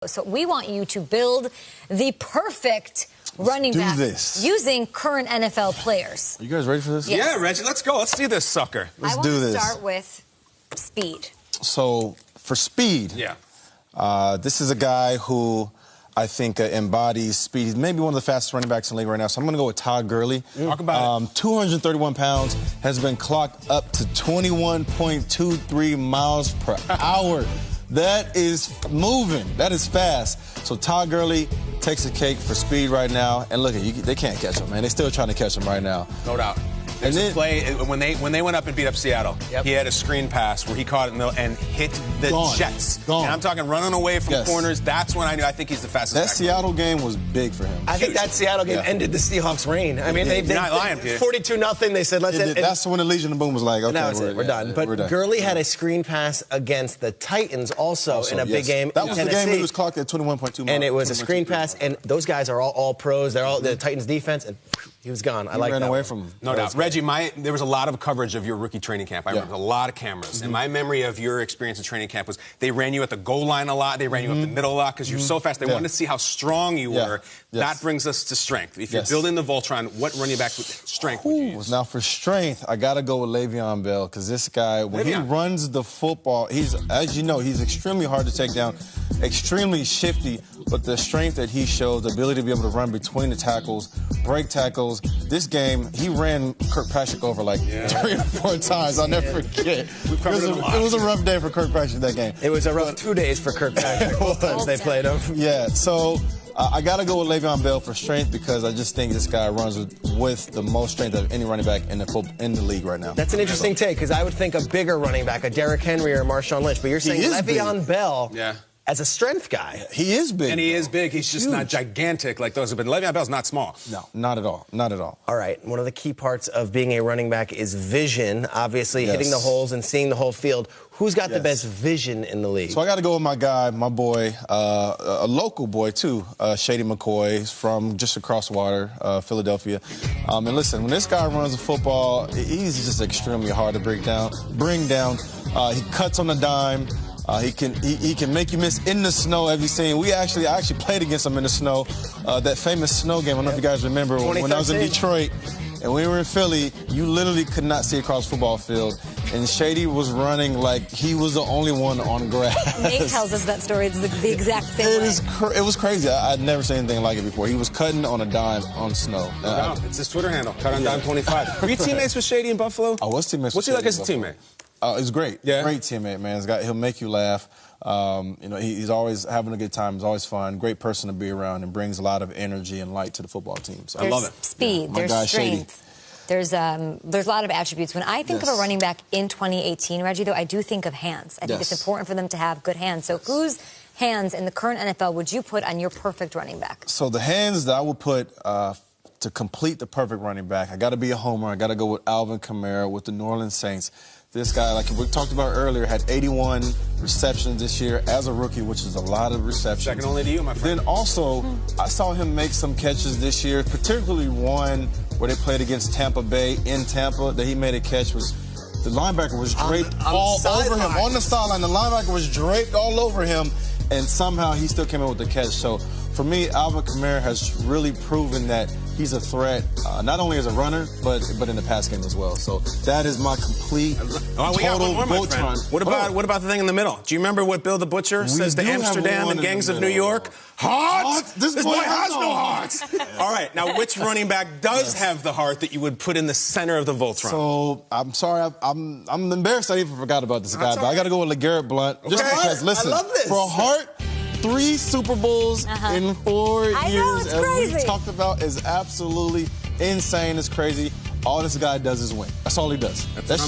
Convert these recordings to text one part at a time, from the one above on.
So we want you to build the perfect running back using current NFL players. Are you guys ready for this? Yes. Yeah, Reggie, let's go. Let's see this sucker. Let's do this. I want to start with speed. So for speed, this is a guy who I think embodies speed. He's maybe one of the fastest running backs in the league right now. So I'm going to go with Todd Gurley. Talk about it. 231 pounds, has been clocked up to 21.23 miles per hour. That is moving. That is fast. So Todd Gurley takes a cake for speed right now. And look, they can't catch him, man. They're still trying to catch him right now. No doubt. There's a play when they went up and beat up Seattle. He had a screen pass where he caught it in the middle and hit the Jets. And I'm talking running away from corners. That's when I knew. I think he's the fastest. That Seattle game was big for him. I think that Seattle game ended the Seahawks' reign. I mean, they not lying, Peter. 42-0. They said, let's end. That's when the Legion of Boom was like, okay, no, we're done. But Gurley had a screen pass against the Titans also in a big game. That was the game he was clocked at 21.2 miles. And it was a screen pass, and those guys are all pros. They're all the Titans defense, and he was gone. I like that. Ran away from him. No doubt. Reggie, there was a lot of coverage of your rookie training camp. I remember a lot of cameras. And my memory of your experience in training camp was they ran you at the goal line a lot. They ran you up the middle a lot because you're so fast. They wanted to see how strong you were. That brings us to strength. If you're building the Voltron, what running back with strength would you use? Now, for strength, I got to go with Le'Veon Bell because this guy, when he runs the football, as you know, he's extremely hard to take down, extremely shifty, but the strength that he shows, the ability to be able to run between the tackles, break tackles. This game, he ran Kirkpatrick over like 3 or 4 times. I'll never forget. It was a rough day for Kirkpatrick that game. It was a rough 2 days for Kirkpatrick once they played him. Yeah, so I got to go with Le'Veon Bell for strength because I just think this guy runs with the most strength of any running back in the league right now. That's an interesting take because I would think a bigger running back, a Derrick Henry or a Marshawn Lynch, but you're saying Le'Veon Bell as a strength guy. He is big. And he is big. He's just not gigantic like those. But Le'Veon Bell's not small. No, not at all. Not at all. All right. One of the key parts of being a running back is vision, obviously hitting the holes and seeing the whole field. Who's got the best vision in the league? So I got to go with my guy, my boy, a local boy, too, Shady McCoy. He's from just across the water, Philadelphia. And listen, when this guy runs the football, he's just extremely hard to bring down. He cuts on the dime. He can make you miss in the snow, as you've seen. I actually played against him in the snow. That famous snow game, I don't know if you guys remember, when I was in Detroit. And we were in Philly, you literally could not see across the football field. And Shady was running like he was the only one on grass. Nate tells us that story. It's the exact same way. It was crazy. I'd never seen anything like it before. He was cutting on a dime on snow. It's his Twitter handle, Cut on Dime 25. Were you teammates with Shady in Buffalo? I was teammates with Shady. What's he like as a teammate? He's great. Yeah. Great teammate, man. He'll make you laugh. He's always having a good time. He's always fun. Great person to be around and brings a lot of energy and light to the football team. So I love it. Speed. There's strength. There's a lot of attributes. When I think of a running back in 2018, Reggie, though, I do think of hands. I think it's important for them to have good hands. So whose hands in the current NFL would you put on your perfect running back? So the hands that I would put to complete the perfect running back, I got to be a homer. I got to go with Alvin Kamara with the New Orleans Saints. This guy, like we talked about earlier, had 81 receptions this year as a rookie, which is a lot of receptions. Second only to you, my friend. Then also, I saw him make some catches this year, particularly one where they played against Tampa Bay in Tampa, that he made a catch. The linebacker was draped all over him on the sideline. The linebacker was draped all over him, and somehow he still came in with the catch. So for me, Alvin Kamara has really proven that he's a threat, not only as a runner, but in the pass game as well. So that is my complete, total Voltron. What about the thing in the middle? Do you remember what Bill the Butcher says to Amsterdam and gangs of New York? Heart? This boy has no heart. All right, now which running back does have the heart that you would put in the center of the Voltron? So I'm sorry, I'm embarrassed I even forgot about this guy, but I got to go with LeGarrette Blount. Just because, listen, I love this. For a heart, 3 Super Bowls in 4 years. I know, it's crazy. We talked about is absolutely insane. It's crazy. All this guy does is win. That's all he does. That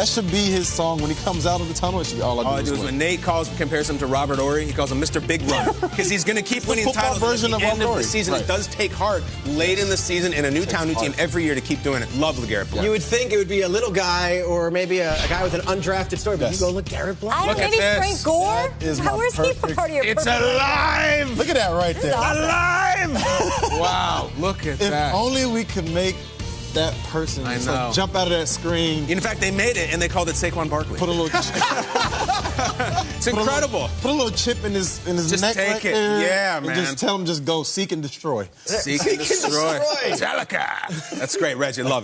should be his song when he comes out of the tunnel. It should be all I do is win. When Nate compares him to Robert Ory, he calls him Mr. Big Run because he's going to keep winning titles version at the end of the season. It does take heart late in the season in a new town, new team every year to keep doing it. Love LeGarrette Blount. You would think it would be a little guy or maybe a guy with an undrafted story, but you go LeGarrette Blount. Look at this. Frank Gore? Where's he part of your It's alive! Look at that right there. Alive! Wow, look at that. If only we could make that person just like jump out of that screen. In fact, they made it and they called it Saquon Barkley. Put a little It's incredible. Put a little chip in his just neck take right it. there. Yeah, and man. just tell him, just go seek and destroy. Seek and destroy. Metallica. That's great, Reggie. Love it.